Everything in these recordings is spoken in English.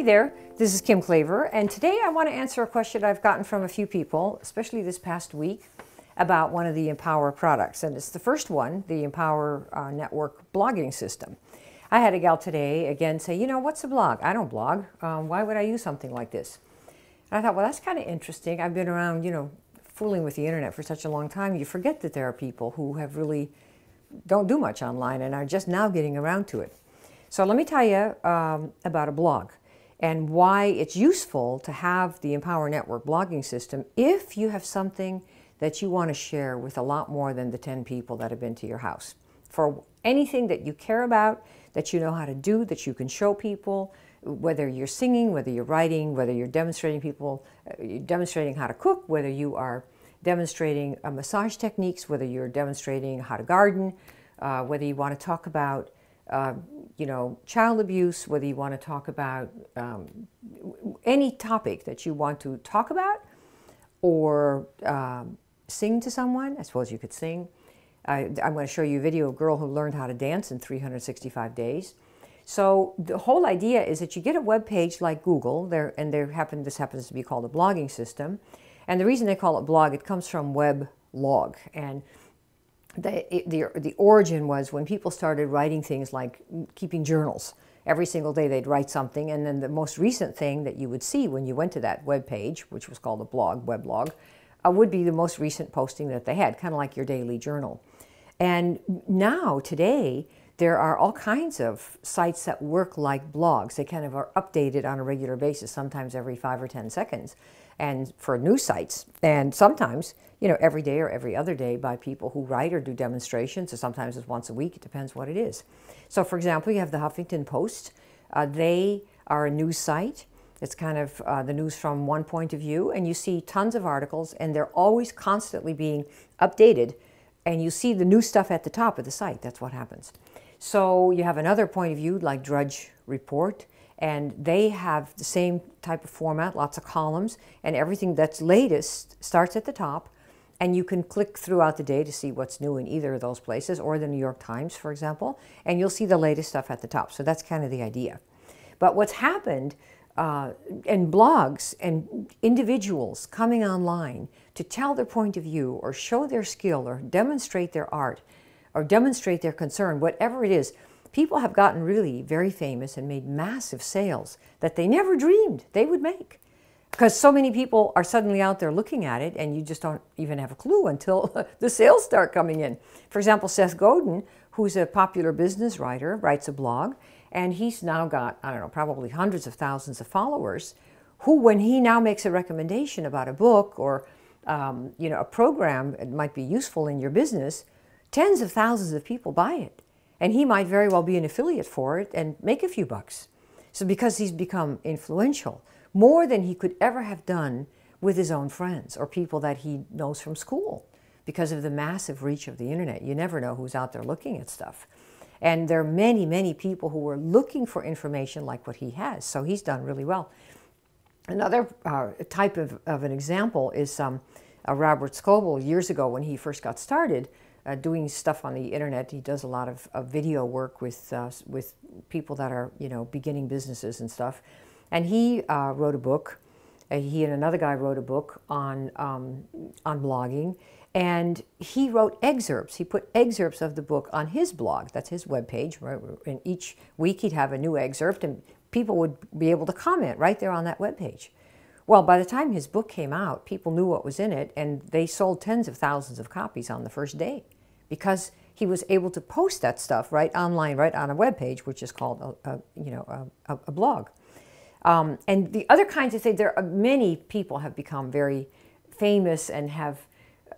Hey there, this is Kim Klaver, and today I want to answer a question I've gotten from a few people, especially this past week, about one of the Empower products. And it's the first one, the Empower Network blogging system. I had a gal today again say, you know, what's a blog? I don't blog. Why would I use something like this? And I thought, well, that's kind of interesting. I've been around, fooling with the internet for such a long time. You forget that there are people who have really don't do much online and are just now getting around to it. So let me tell you about a blog and why it's useful to have the Empower Network blogging system if you have something that you want to share with a lot more than the 10 people that have been to your house. For anything that you care about, that you know how to do, that you can show people, whether you're singing, whether you're writing, whether you're demonstrating how to cook, whether you are demonstrating massage techniques, whether you're demonstrating how to garden, whether you want to talk about child abuse, whether you want to talk about any topic that you want to talk about or sing to someone. I suppose you could sing. I'm going to show you a video of a girl who learned how to dance in 365 days. So the whole idea is that you get a web page like Google, this happens to be called a blogging system. And the reason they call it blog, it comes from web log. And the origin was when people started writing things like keeping journals. Every single day they'd write something, and then the most recent thing that you would see when you went to that web page, which was called a blog, weblog, would be the most recent posting that they had, kind of like your daily journal. And now, today, there are all kinds of sites that work like blogs. They kind of are updated on a regular basis, sometimes every 5 or 10 seconds, and for news sites, and sometimes every day or every other day by people who write or do demonstrations, or sometimes it's once a week. It depends what it is. So, for example, you have the Huffington Post. They are a news site. It's kind of the news from one point of view, and you see tons of articles, and they're always constantly being updated, and you see the new stuff at the top of the site. That's what happens. So you have another point of view like Drudge Report, and they have the same type of format, lots of columns, and everything that's latest starts at the top, and you can click throughout the day to see what's new in either of those places, or the New York Times, for example, and you'll see the latest stuff at the top. So that's kind of the idea. But what's happened, and blogs and individuals coming online to tell their point of view or show their skill or demonstrate their art or demonstrate their concern, whatever it is, people have gotten really very famous and made massive sales that they never dreamed they would make. Because so many people are suddenly out there looking at it, and you just don't even have a clue until the sales start coming in. For example, Seth Godin, who's a popular business writer, writes a blog, and he's now got, I don't know, probably hundreds of thousands of followers, who, when he now makes a recommendation about a book or a program that might be useful in your business, tens of thousands of people buy it. And he might very well be an affiliate for it and make a few bucks. So because he's become influential, more than he could ever have done with his own friends or people that he knows from school, because of the massive reach of the internet. You never know who's out there looking at stuff. And there are many, many people who are looking for information like what he has. So he's done really well. Another type of an example is Robert Scoble. Years ago when he first got started doing stuff on the internet, he does a lot of video work with people that are beginning businesses and stuff. And he wrote a book. He and another guy wrote a book on blogging. And he wrote excerpts. He put excerpts of the book on his blog. That's his webpage. Right? And each week he'd have a new excerpt, and people would be able to comment right there on that webpage. Well, by the time his book came out, people knew what was in it, and they sold tens of thousands of copies on the first day because he was able to post that stuff right online, right on a webpage, which is called a blog. And the other kinds of things, there are many people have become very famous and have.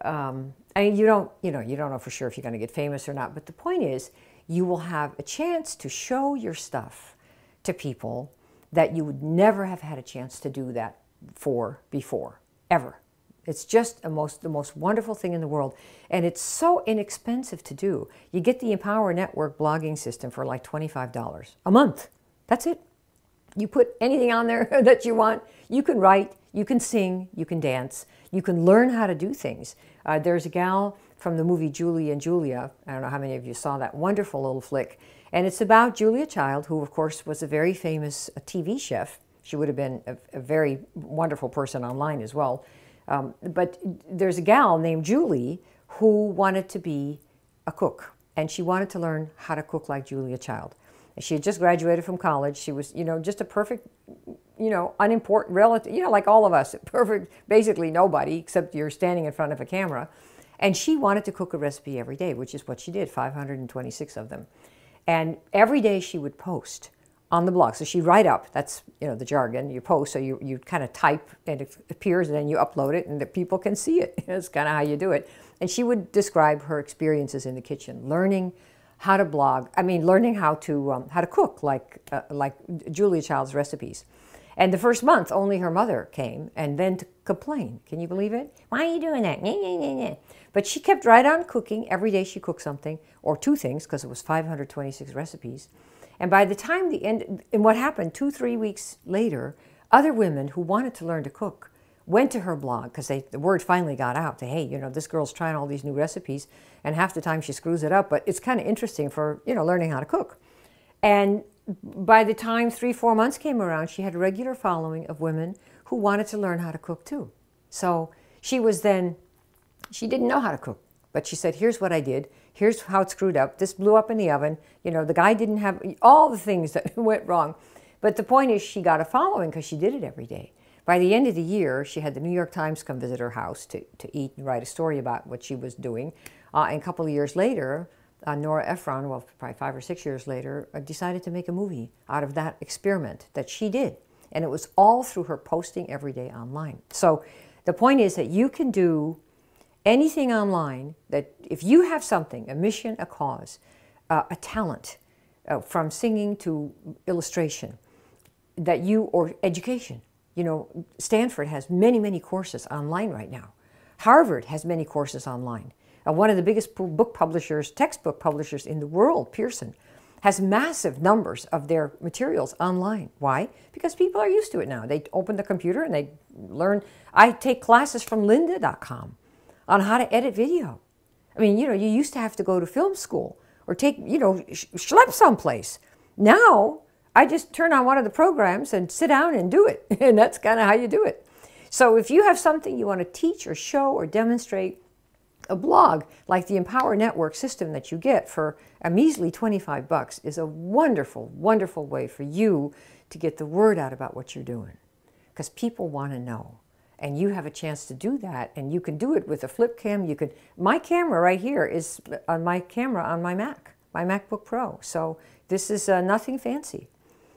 You don't know for sure if you're going to get famous or not, but the point is you will have a chance to show your stuff to people that you would never have had a chance to do that for before, ever. It's just the most wonderful thing in the world, and it's so inexpensive to do. You get the Empower Network blogging system for like $25 a month. That's it. You put anything on there that you want. You can write, you can sing, you can dance, you can learn how to do things. There's a gal from the movie Julie and Julia. I don't know how many of you saw that wonderful little flick. And it's about Julia Child, who of course was a very famous TV chef She would have been a very wonderful person online as well. But there's a gal named Julie who wanted to be a cook, and she wanted to learn how to cook like Julia Child. She had just graduated from college. She was, just a perfect, unimportant relative, like all of us, perfect, basically nobody, except you're standing in front of a camera. And she wanted to cook a recipe every day, which is what she did, 526 of them. And every day she would post on the blog. So she'd write up, that's, the jargon, you post, so you kind of type and it appears and then you upload it and the people can see it. That's kind of how you do it. And she would describe her experiences in the kitchen, learning how to blog, learning how to cook like Julia Child's recipes. And the first month, only her mother came, and then to complain. Can you believe it? Why are you doing that? Nah, nah, nah, nah. But she kept right on cooking. Every day she cooked something, or two things, because it was 526 recipes. And by the time the end, and what happened, 2-3 weeks later, other women who wanted to learn to cook went to her blog, because the word finally got out that, hey, this girl's trying all these new recipes, and half the time she screws it up, but it's kind of interesting for, learning how to cook. And by the time 3-4 months came around, she had a regular following of women who wanted to learn how to cook too. So she didn't know how to cook, but she said, here's what I did. Here's how it screwed up. This blew up in the oven. The guy didn't have all the things that went wrong. But the point is she got a following because she did it every day. By the end of the year, she had the New York Times come visit her house to eat and write a story about what she was doing. And a couple of years later, Nora Ephron, well, probably 5 or 6 years later, decided to make a movie out of that experiment that she did. And it was all through her posting every day online. So the point is that you can do anything online, that if you have something, a mission, a cause, a talent, from singing to illustration, or education. Stanford has many, many courses online right now. Harvard has many courses online. One of the biggest book publishers, textbook publishers in the world, Pearson, has massive numbers of their materials online. Why? Because people are used to it now. They open the computer and they learn. I take classes from lynda.com on how to edit video. You used to have to go to film school or take, schlep someplace. Now, I just turn on one of the programs and sit down and do it. And that's kind of how you do it. So if you have something you want to teach or show or demonstrate, a blog like the Empower Network system that you get for a measly $25 is a wonderful, wonderful way for you to get the word out about what you're doing. Because people want to know. And you have a chance to do that. And you can do it with a flip cam. My camera right here is my camera on my Mac, my MacBook Pro. So this is nothing fancy.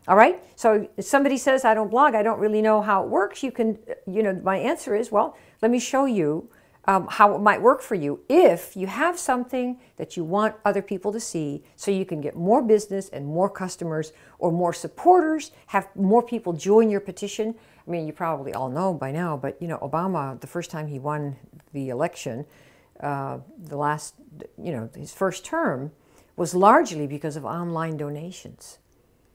All right? So if somebody says, I don't blog, I don't really know how it works, my answer is, well, let me show you how it might work for you if you have something that you want other people to see so you can get more business and more customers or more supporters, have more people join your petition. You probably all know by now, but Obama, the first time he won the election, his first term was largely because of online donations.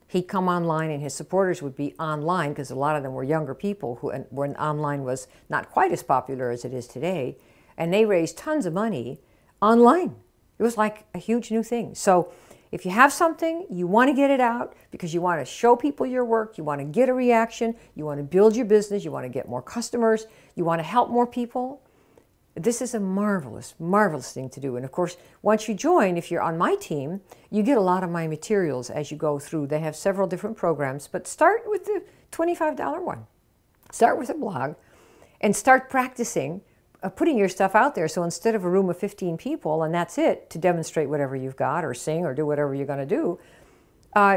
He'd come online and his supporters would be online because a lot of them were younger people when online was not quite as popular as it is today. And they raised tons of money online. It was like a huge new thing. So if you have something, you want to get it out because you want to show people your work, you want to get a reaction, you want to build your business, you want to get more customers, you want to help more people, this is a marvelous, marvelous thing to do. And of course, once you join, if you're on my team, you get a lot of my materials as you go through. They have several different programs, but start with the $25 one. Start with a blog and start practicing putting your stuff out there. So instead of a room of 15 people and that's it, to demonstrate whatever you've got or sing or do whatever you're going to do,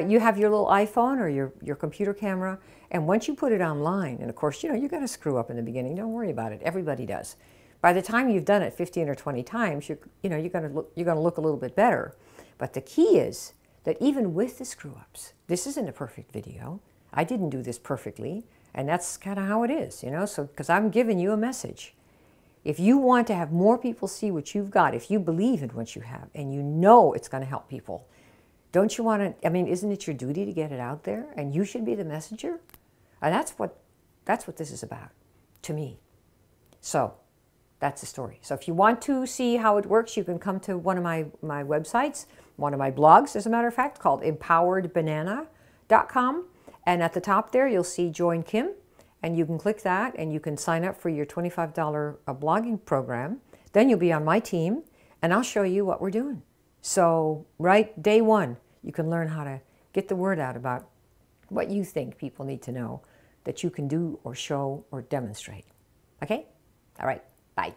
you have your little iPhone or your computer camera. And once you put it online, and of course, you're going to screw up in the beginning. Don't worry about it. Everybody does. By the time you've done it 15 or 20 times, you're going to look a little bit better. But the key is that even with the screw-ups, this isn't a perfect video. I didn't do this perfectly, and that's kind of how it is, So because I'm giving you a message. If you want to have more people see what you've got, if you believe in what you have, and you know it's going to help people, don't you want to? Isn't it your duty to get it out there? And you should be the messenger. And that's what this is about, to me. So. That's the story. So if you want to see how it works, you can come to one of my websites, one of my blogs, as a matter of fact, called empoweredbanana.com. And at the top there, you'll see Join Kim, and you can click that and you can sign up for your $25 blogging program. Then you'll be on my team and I'll show you what we're doing. So right day one, you can learn how to get the word out about what you think people need to know that you can do or show or demonstrate. Okay? All right. Bye.